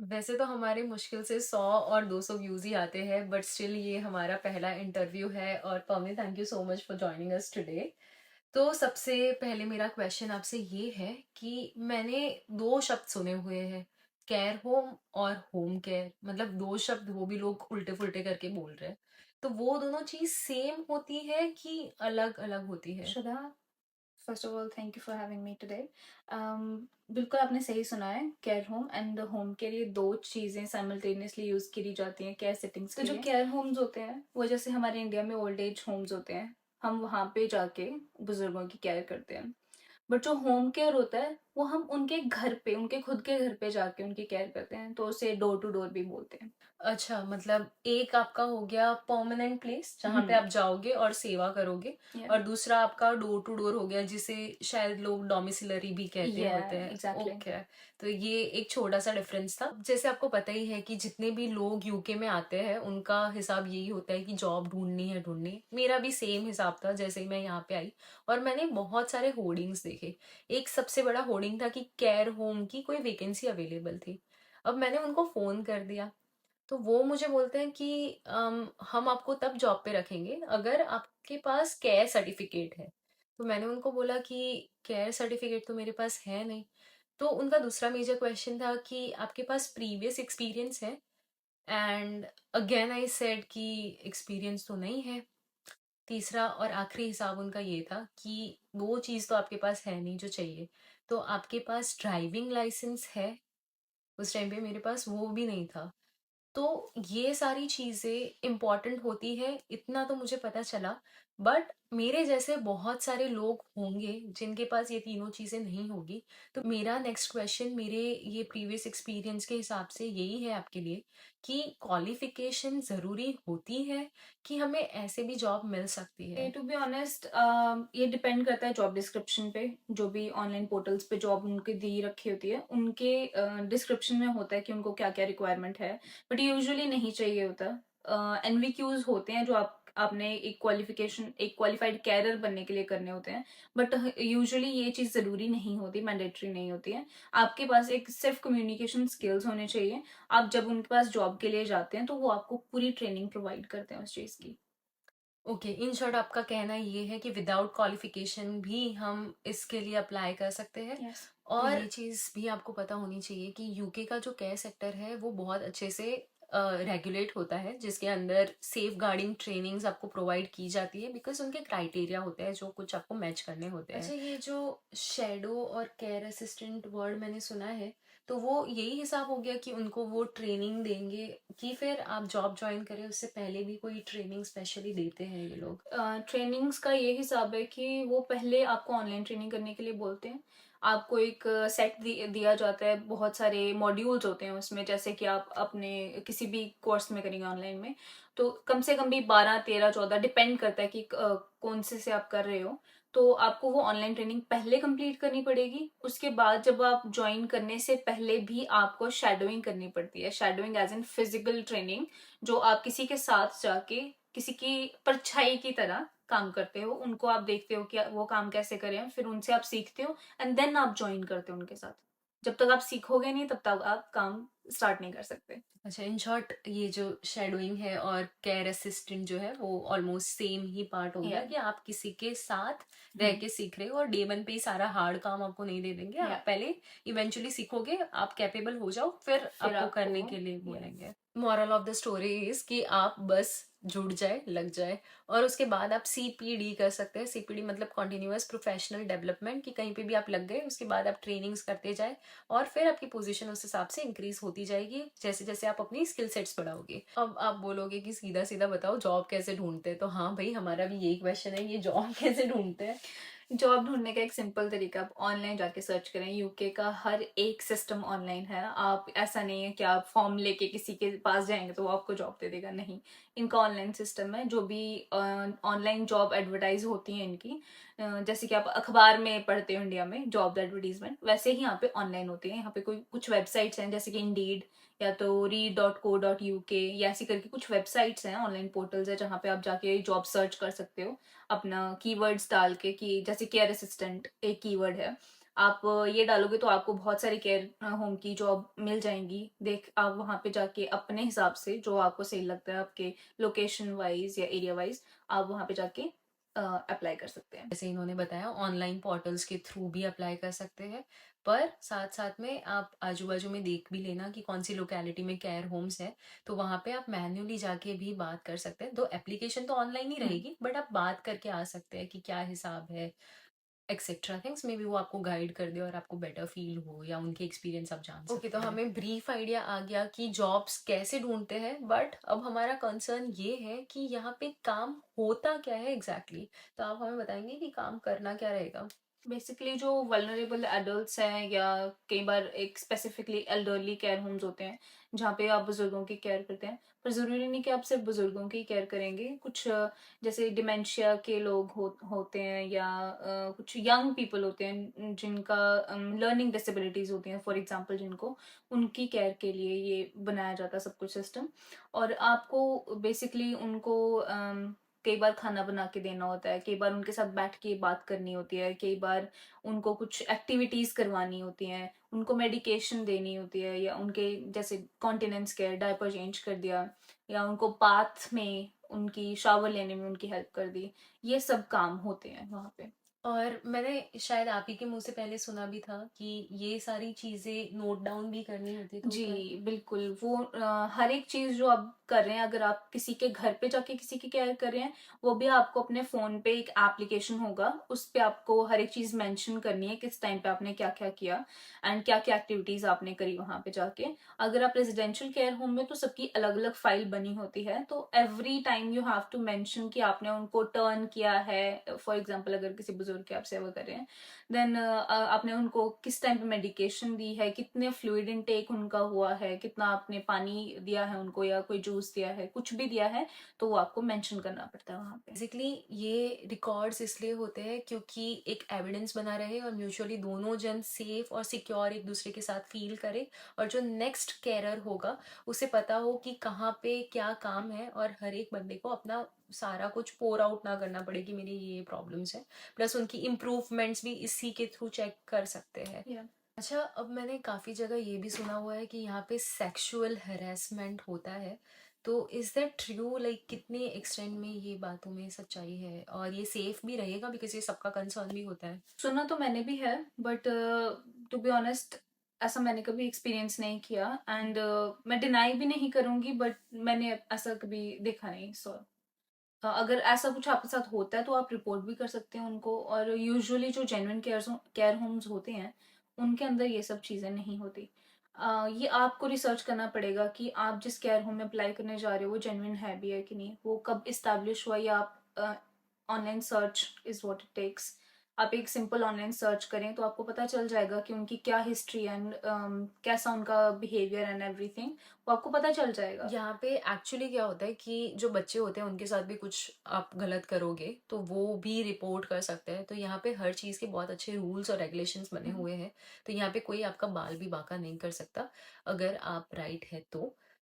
वैसे तो हमारे मुश्किल से 100 और 200 व्यूज ही आते हैं, बट स्टिल ये हमारा पहला इंटरव्यू है। और पवनी, thank you so much for joining us today. तो सबसे पहले मेरा क्वेश्चन आपसे ये है कि मैंने दो शब्द सुने हुए हैं, केयर होम और होम केयर। मतलब दो शब्द वो भी लोग उल्टे फुल्टे करके बोल रहे हैं। तो वो दोनों चीज सेम होती है कि अलग अलग होती है? शुदा, first of all thank you for having me today. बिल्कुल आपने सही सुना है, केयर होम एंड होम के लिए दो चीज़ें साइमल्टेनियसली यूज़ करी जाती हैं केयर सेटिंग्स तो के जो लिए। केयर होम्स होते हैं वो जैसे हमारे इंडिया में ओल्ड एज होम्स होते हैं, हम वहाँ पे जाके बुजुर्गों की केयर करते हैं। बट जो होम केयर होता है वो हम उनके घर पे, उनके खुद के घर पे जाके उनकी केयर करते हैं, तो उसे डोर टू डोर भी बोलते हैं। अच्छा, मतलब एक आपका हो गया परमानेंट प्लेस जहाँ पे आप जाओगे और सेवा करोगे, या और दूसरा आपका डोर टू डोर हो गया जिसे शायद लोग डोमिसिलरी भी कहते या होते हैं। एग्जैक्टली। ओके। तो ये एक छोटा सा डिफरेंस था। जैसे आपको पता ही है कि जितने भी लोग यूके में आते हैं उनका हिसाब यही होता है कि जॉब ढूंढनी है, ढूंढनी। मेरा भी सेम हिसाब था जैसे ही मैं यहाँ पे आई, और मैंने बहुत सारे होर्डिंग्स देखे। एक सबसे बड़ा होर्डिंग था कि केयर होम की कोई वैकेंसी अवेलेबल थी। अब मैंने उनको फोन कर दिया, तो वो मुझे बोलते हैं कि हम आपको तब जॉब पे रखेंगे अगर आपके पास केयर सर्टिफिकेट है। तो मैंने उनको बोला कि केयर सर्टिफिकेट तो मेरे पास है नहीं। तो उनका दूसरा मेजर क्वेश्चन था कि आपके पास प्रीवियस एक्सपीरियंस है? एंड अगेन आई सेड कि एक्सपीरियंस तो नहीं है। तीसरा और आखिरी हिसाब उनका ये था कि वो चीज़ तो आपके पास है नहीं जो चाहिए, तो आपके पास ड्राइविंग लाइसेंस है? उस टाइम पे मेरे पास वो भी नहीं था। तो ये सारी चीज़ें इम्पोर्टेंट होती है, इतना तो मुझे पता चला। बट मेरे जैसे बहुत सारे लोग होंगे जिनके पास ये तीनों चीज़ें नहीं होगी। तो मेरा नेक्स्ट क्वेश्चन मेरे ये प्रीवियस एक्सपीरियंस के हिसाब से यही है आपके लिए कि क्वालिफिकेशन ज़रूरी होती है कि हमें ऐसे भी जॉब मिल सकती है? टू बी ऑनेस्ट, ये डिपेंड करता है जॉब डिस्क्रिप्शन पे। जो भी ऑनलाइन पोर्टल्स पे जॉब उनकी दी रखी होती है उनके डिस्क्रिप्शन में होता है कि उनको क्या क्या रिक्वायरमेंट है, बट यूजुअली नहीं चाहिए होता। एनवीक्यूज होते हैं जो आपने एक क्वालिफिकेशन, एक क्वालिफाइड कैरियर बनने के लिए करने होते हैं, बट यूजुअली ये चीज़ ज़रूरी नहीं होती, मैंडेटरी नहीं होती है। आपके पास एक सिर्फ कम्युनिकेशन स्किल्स होने चाहिए। आप जब उनके पास जॉब के लिए जाते हैं तो वो आपको पूरी ट्रेनिंग प्रोवाइड करते हैं उस चीज़ की। ओके, इन शॉर्ट आपका कहना ये है कि विदाउट क्वालिफिकेशन भी हम इसके लिए अप्लाई कर सकते हैं। यस। और ये चीज़ भी आपको पता होनी चाहिए कि यूके का जो केयर सेक्टर है वो बहुत अच्छे से रेगुलेट होता है, जिसके अंदर सेफ गार्डिंग ट्रेनिंग्स आपको प्रोवाइड की जाती है, बिकॉज उनके क्राइटेरिया होते हैं जो कुछ आपको मैच करने होते हैं। अच्छा, ये जो शेडो और केयर असिस्टेंट वर्ड मैंने सुना है, तो वो यही हिसाब हो गया कि उनको वो ट्रेनिंग देंगे कि फिर आप जॉब ज्वाइन करें उससे पहले भी कोई ट्रेनिंग स्पेशली देते हैं ये लोग? ट्रेनिंग्स का ये हिसाब है कि वो पहले आपको ऑनलाइन ट्रेनिंग करने के लिए बोलते हैं। आपको एक सेट दिया जाता है, बहुत सारे मॉड्यूल्स होते हैं उसमें, जैसे कि आप अपने किसी भी कोर्स में करेंगे ऑनलाइन में, तो कम से कम भी 12 13 14 डिपेंड करता है कि कौन से आप कर रहे हो। तो आपको वो ऑनलाइन ट्रेनिंग पहले कंप्लीट करनी पड़ेगी। उसके बाद जब आप ज्वाइन करने से पहले भी आपको शेडोइंग करनी पड़ती है। Shadowing as in physical training, जो आप किसी के साथ जाके किसी की परछाई की तरह काम करते हो, उनको आप देखते हो कि वो काम कैसे करें, फिर उनसे आप सीखते हो एंड देन आप ज्वाइन करते हो उनके साथ। जब तक आप सीखोगे नहीं तब तक आप काम स्टार्ट नहीं कर सकते। अच्छा, इन शॉर्ट ये जो शेडोइंग है और केयर असिस्टेंट जो है वो ऑलमोस्ट सेम ही पार्ट हो या गया कि आप किसी के साथ रह के सीख रहे हो, और डे वन पे ही सारा हार्ड काम आपको नहीं दे देंगे। या आप पहले इवेंचुअली सीखोगे, आप कैपेबल हो जाओ, फिर फिर आपको आपको करने वो के लिए या बोलेंगे। Moral of the story is कि आप बस जुड़ जाए, लग जाए, और उसके बाद आप सीपीडी कर सकते हैं। सीपीडी मतलब कॉन्टिन्यूअस प्रोफेशनल डेवलपमेंट, कि कहीं पे भी आप लग गए उसके बाद आप ट्रेनिंग्स करते जाए, और फिर आपकी पोजीशन उस हिसाब से इंक्रीज होती जाएगी जैसे जैसे आप अपनी स्किल सेट्स बढ़ाओगे। अब आप बोलोगे कि सीधा सीधा बताओ जॉब कैसे ढूंढते हैं, तो हाँ भाई, हमारा भी यही क्वेश्चन है, ये जॉब कैसे ढूंढते हैं? जॉब ढूंढने का एक सिंपल तरीका, आप ऑनलाइन जाके सर्च करें। यूके का हर एक सिस्टम ऑनलाइन है। आप, ऐसा नहीं है कि आप फॉर्म लेके किसी के पास जाएंगे तो वो आपको जॉब दे देगा, नहीं। इनका ऑनलाइन सिस्टम है। जो भी ऑनलाइन जॉब एडवर्टाइज होती हैं इनकी, जैसे कि आप अखबार में पढ़ते हो इंडिया में जॉब एडवर्टीजमेंट, वैसे ही यहाँ पे ऑनलाइन होती है। यहाँ पे कोई कुछ वेबसाइट्स हैं जैसे कि इंडीड या तो read.co.uk, या ऐसी करके कुछ वेबसाइट्स हैं, ऑनलाइन पोर्टल्स है जहाँ पे आप जाके जॉब सर्च कर सकते हो अपना कीवर्ड्स डाल के, कि जैसे केयर असिस्टेंट एक कीवर्ड है, आप ये डालोगे तो आपको बहुत सारी केयर होम की जॉब मिल जाएंगी। देख आप वहाँ पे जाके अपने हिसाब से जो आपको सही लगता है आपके लोकेशन वाइज या एरिया वाइज, आप वहाँ पे जाके अप्लाई कर सकते हैं। जैसे इन्होंने बताया ऑनलाइन पोर्टल्स के थ्रू भी अप्लाई कर सकते हैं, पर साथ साथ में आप आजू बाजू में देख भी लेना कि कौन सी लोकेलिटी में केयर होम्स है, तो वहाँ पे आप मैन्युअली जाके भी बात कर सकते हैं। तो एप्लीकेशन तो ऑनलाइन ही हम्म। रहेगी, बट आप बात करके आ सकते हैं कि क्या हिसाब है, एक्सेट्रा थिंग्स। मे बी वो आपको गाइड कर दे और आपको बेटर फील हो, या उनके एक्सपीरियंस आप जान सकते। ओके, तो हमें ब्रीफ आइडिया आ गया कि जॉब्स कैसे ढूंढते हैं, बट अब हमारा कंसर्न ये है कि यहाँ पे काम होता क्या है एग्जैक्टली तो आप हमें बताएंगे कि काम करना क्या रहेगा। बेसिकली जो वल्नरेबल एडल्ट्स हैं या कई बार एक स्पेसिफिकली एल्डरली केयर होम्स होते हैं जहाँ पे आप बुजुर्गों की केयर करते हैं, पर ज़रूरी नहीं कि आप सिर्फ बुजुर्गों की केयर करेंगे। कुछ जैसे डिमेंशिया के लोग होते हैं या कुछ यंग पीपल होते हैं जिनका लर्निंग डिसेबिलिटीज़ होती हैं फॉर एग्जांपल, जिनको उनकी केयर के लिए ये बनाया जाता है सब कुछ सिस्टम। और आपको बेसिकली उनको कई बार खाना बना के देना होता है, कई बार उनके साथ बैठ के बात करनी होती है, कई बार उनको कुछ एक्टिविटीज करवानी होती हैं, उनको मेडिकेशन देनी होती है, या उनके जैसे कॉन्टिनेंस केयर, डायपर चेंज कर दिया, या उनको बाथ में उनकी शावर लेने में उनकी हेल्प कर दी। ये सब काम होते हैं वहाँ पे। और मैंने शायद आप ही के मुंह से पहले सुना भी था कि ये सारी चीजें नोट डाउन भी करनी होती है, तो जी क्या? बिल्कुल। वो हर एक चीज जो आप कर रहे हैं, अगर आप किसी के घर पे जाके किसी की केयर कर रहे हैं, वो भी आपको अपने फोन पे एक एप्लीकेशन होगा, उस पे आपको हर एक चीज मेंशन करनी है, किस टाइम पे आपने क्या क्या किया एंड क्या क्या एक्टिविटीज आपने करी वहां पे जाके। अगर आप रेजिडेंशियल केयर होम में, तो सबकी अलग अलग फाइल बनी होती है, तो every time you have to mention कि आपने उनको टर्न किया है। फॉर एग्जाम्पल, अगर किसी बुजुर्ग की आप सेवा कर रहे हैं, देन आपने उनको किस टाइम पे मेडिकेशन दी है, कितने फ्लूइड इनटेक उनका हुआ है, कितना आपने पानी दिया है उनको या कोई जूस दिया है, कुछ भी दिया है, तो वो आपको मेंशन करना पड़ता है वहां पे। बेसिकली ये रिकॉर्ड्स इसलिए होते हैं क्योंकि एक एविडेंस बना रहे और म्यूचुअली दोनों जन सेफ और सिक्योर एक दूसरे के साथ फील करे, और जो नेक्स्ट केयरर होगा उसे पता हो कि कहाँ पे क्या काम है, और हर एक बंदे को अपना सारा कुछ पोर आउट ना करना पड़े कि मेरी ये प्रॉब्लम्स है, प्लस उनकी इम्प्रूवमेंट्स भी इसी के थ्रू चेक कर सकते हैं। Yeah. अच्छा, अब मैंने काफ़ी जगह ये भी सुना हुआ है कि यहाँ पे सेक्सुअल हरेसमेंट होता है, तो इज दैट ट्रू? लाइक कितने एक्सटेंड में ये बातों में सच्चाई है, और ये सेफ भी रहेगा, बिकॉज ये सबका कंसर्न भी होता है। सुना तो मैंने भी है, बट टू बी ऑनेस्ट ऐसा मैंने कभी एक्सपीरियंस नहीं किया, एंड मैं डिनाई भी नहीं करूंगी, बट मैंने ऐसा कभी देखा नहीं। सो अगर ऐसा कुछ आपके साथ होता है तो आप रिपोर्ट भी कर सकते हैं उनको, और यूजुअली जो जेन्युइन केयर होम्स होते हैं उनके अंदर ये सब चीज़ें नहीं होती। ये आपको रिसर्च करना पड़ेगा कि आप जिस केयर होम में अप्लाई करने जा रहे हो वो जेन्युइन है भी है कि नहीं, वो कब इस्टेब्लिश हुआ, या आप online search is what it takes. आप एक सिंपल ऑनलाइन सर्च करें तो आपको पता चल जाएगा कि उनकी क्या हिस्ट्री एंड कैसा उनका बिहेवियर एंड एवरीथिंग, वो आपको पता चल जाएगा। यहाँ पे एक्चुअली क्या होता है कि जो बच्चे होते हैं उनके साथ भी कुछ आप गलत करोगे तो वो भी रिपोर्ट कर सकते हैं, तो यहाँ पे हर चीज़ के बहुत अच्छे रूल्स और रेगुलेशंस बने हम्म। हुए हैं। तो यहाँ पे कोई आपका बाल भी बांका नहीं कर सकता, अगर आप राइट है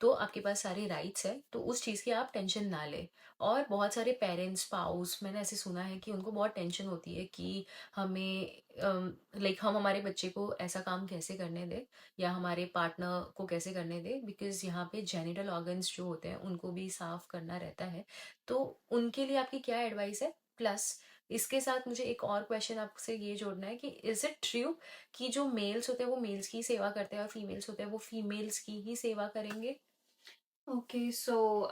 तो आपके पास सारे राइट्स है, तो उस चीज़ की आप टेंशन ना ले। और बहुत सारे पेरेंट्स स्पाउस, मैंने ऐसे सुना है कि उनको बहुत टेंशन होती है कि हमें लाइक हम हमारे बच्चे को ऐसा काम कैसे करने दें, या हमारे पार्टनर को कैसे करने दे, बिकॉज यहाँ पे जेनिटल ऑर्गन्स जो होते हैं उनको भी साफ करना रहता है। तो उनके लिए आपकी क्या एडवाइस है? प्लस इसके साथ मुझे एक और क्वेश्चन आपसे ये जोड़ना है कि इज इट ट्रू कि जो मेल्स होते हैं वो मेल्स की सेवा करते हैं, और फीमेल्स होते हैं वो फीमेल्स की ही सेवा करेंगे? ओके, सो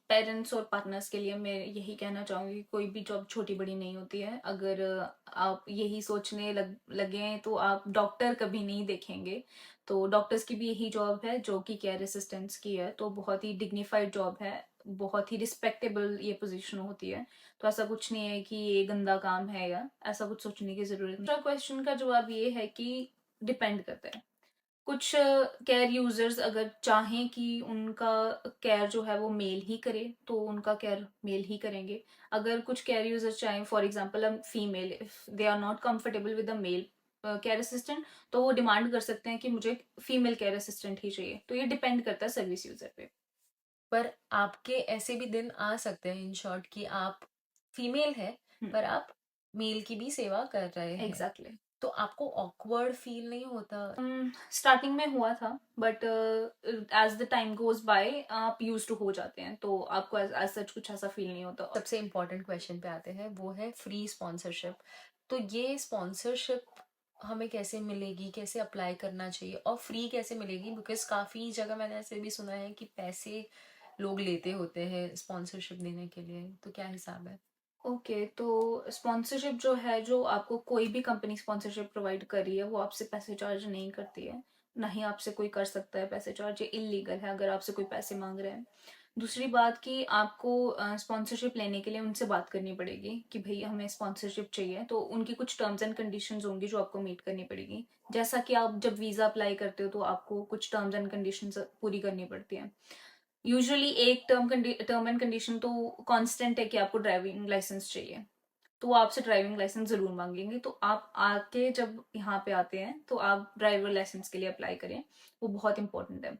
पेरेंट्स और पार्टनर्स के लिए मैं यही कहना चाहूँगी, कोई भी जॉब छोटी बड़ी नहीं होती है। अगर आप यही सोचने लगे हैं तो आप डॉक्टर कभी नहीं देखेंगे। तो डॉक्टर्स की भी यही जॉब है जो कि केयर असिस्टेंट्स की है, तो बहुत ही डिग्निफाइड जॉब है, बहुत ही रिस्पेक्टेबल ये पोजीशन होती है। तो ऐसा कुछ नहीं है कि ये गंदा काम है या ऐसा कुछ सोचने की जरूरत नहीं। क्वेश्चन का जवाब ये है कि डिपेंड करता है। कुछ केयर यूजर्स अगर चाहें कि उनका केयर जो है वो मेल ही करे तो उनका केयर मेल ही करेंगे। अगर कुछ केयर यूजर्स चाहें, फॉर एग्जांपल हम female, if they are not comfortable with a male care assistant, तो वो डिमांड कर सकते हैं कि मुझे फीमेल केयर असिस्टेंट ही चाहिए। तो ये डिपेंड करता है सर्विस यूजर पे। पर आपके ऐसे भी दिन आ सकते हैं इन शॉर्ट कि आप फीमेल है पर आप मेल की भी सेवा कर रहे हैं। एग्जैक्टली। तो आपको ऑकवर्ड फील नहीं होता? स्टार्टिंग में हुआ था, but as the time goes by आप यूज टू हो जाते हैं, तो आपको एज सच कुछ ऐसा फील नहीं होता। सबसे इम्पोर्टेंट क्वेश्चन पे आते हैं, वो है फ्री स्पॉन्सरशिप। तो ये स्पॉन्सरशिप हमें कैसे मिलेगी, कैसे अप्लाई करना चाहिए और फ्री कैसे मिलेगी? बिकॉज काफ़ी जगह मैंने ऐसे भी सुना है कि पैसे लोग लेते होते हैं स्पॉन्सरशिप देने के लिए, तो क्या हिसाब है? ओके, तो स्पॉन्सरशिप जो है, जो आपको कोई भी कंपनी स्पॉन्सरशिप प्रोवाइड कर रही है, वो आपसे पैसे चार्ज नहीं करती है। ना ही आपसे कोई कर सकता है पैसे चार्ज, ये इलीगल है अगर आपसे कोई पैसे मांग रहे हैं। दूसरी बात कि आपको स्पॉन्सरशिप लेने के लिए उनसे बात करनी पड़ेगी कि भई हमें स्पॉन्सरशिप चाहिए, तो उनकी कुछ टर्म्स एंड कंडीशंस होंगी जो आपको मीट करनी पड़ेगी। जैसा कि आप जब वीज़ा अप्लाई करते हो तो आपको कुछ टर्म्स एंड कंडीशंस पूरी करनी पड़ती हैं। यूजुअली एक टर्म एंड कंडीशन तो कांस्टेंट है कि आपको ड्राइविंग लाइसेंस चाहिए, तो वो आपसे ड्राइविंग लाइसेंस ज़रूर माँगेंगे। तो आप आके जब यहाँ पे आते हैं, तो आप ड्राइवर लाइसेंस के लिए अप्लाई करें, वो बहुत इंपॉर्टेंट है।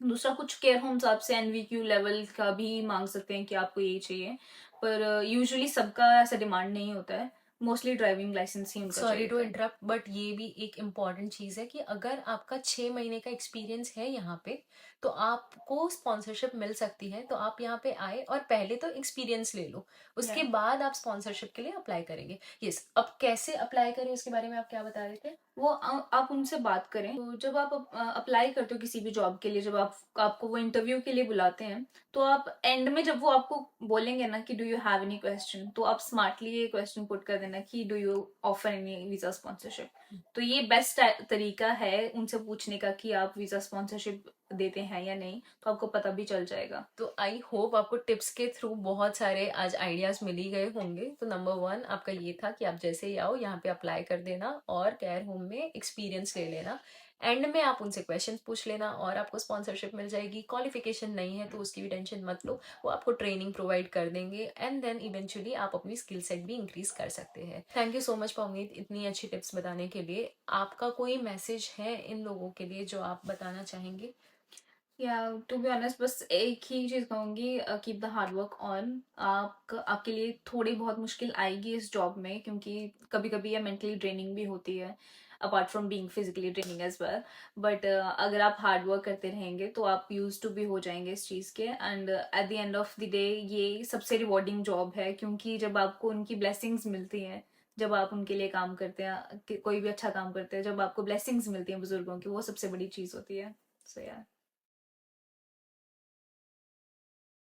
दूसरा, कुछ केयर होम्स आपसे एनवीक्यू लेवल का भी माँग सकते हैं कि आपको ये चाहिए, पर यूजुअली सबका ऐसा डिमांड नहीं होता है। मोस्टली ड्राइविंग लाइसेंस ही उनका सॉरी चाहिए टू होता है। इंटरप्ट, बट ये भी एक इम्पॉर्टेंट चीज़ है कि अगर आपका 6 महीने का एक्सपीरियंस है यहाँ पे, तो आपको स्पॉन्सरशिप मिल सकती है। तो आप यहाँ पे आए और पहले तो एक्सपीरियंस ले लो, उसके या बाद आप स्पॉन्सरशिप के लिए अप्लाई करेंगे। यस, अब कैसे अप्लाई करें उसके बारे में आप क्या बता रहे थे? वो आप उनसे बात करें। तो जब आप अप्लाई करते हो किसी भी जॉब के लिए, जब आपको वो इंटरव्यू के लिए बुलाते हैं, तो आप एंड में जब वो आपको बोलेंगे ना कि do you have any question, तो आप स्मार्टली ये क्वेश्चन पुट कर देना कि do you offer any visa sponsorship. तो ये बेस्ट तरीका है उनसे पूछने का कि आप वीजा स्पॉन्सरशिप देते हैं या नहीं, तो आपको पता भी चल जाएगा। तो आई होप आपको टिप्स के थ्रू बहुत सारे आज आइडियाज मिल ही गए होंगे। तो नंबर 1 आपका ये था कि आप जैसे ही आओ यहाँ पे अप्लाई कर देना और केयर होम में एक्सपीरियंस ले लेना। एंड में आप उनसे क्वेश्चंस पूछ लेना और आपको स्पॉन्सरशिप मिल जाएगी। क्वालिफिकेशन नहीं है तो उसकी भी टेंशन मत लो, वो आपको ट्रेनिंग प्रोवाइड कर देंगे एंड देन इवेंचुअली आप अपनी स्किल सेट भी इंक्रीज कर सकते हैं। Thank you so much Pavneet इतनी अच्छी टिप्स बताने के लिए। आपका कोई मैसेज है इन लोगों के लिए जो आप बताना चाहेंगे? या टू बी ऑनेस्ट, बस एक ही चीज कहूंगी, keep the hard work on. आपके लिए थोड़ी बहुत मुश्किल आएगी इस जॉब में, क्योंकि कभी कभी ये मेंटली ड्रेनिंग भी होती है, apart from being physically draining as well. But अगर आप हार्ड वर्क करते रहेंगे तो आप यूज टू भी हो जाएंगे इस चीज़ के, and at the end of the day ये सबसे रिवॉर्डिंग जॉब है, क्योंकि जब आपको उनकी ब्लेसिंग्स मिलती हैं, जब आप उनके लिए काम करते हैं, कोई भी अच्छा काम करते हैं, जब आपको ब्लेसिंग्स मिलती हैं बुजुर्गों की, वो सबसे बड़ी चीज़ होती है। सो या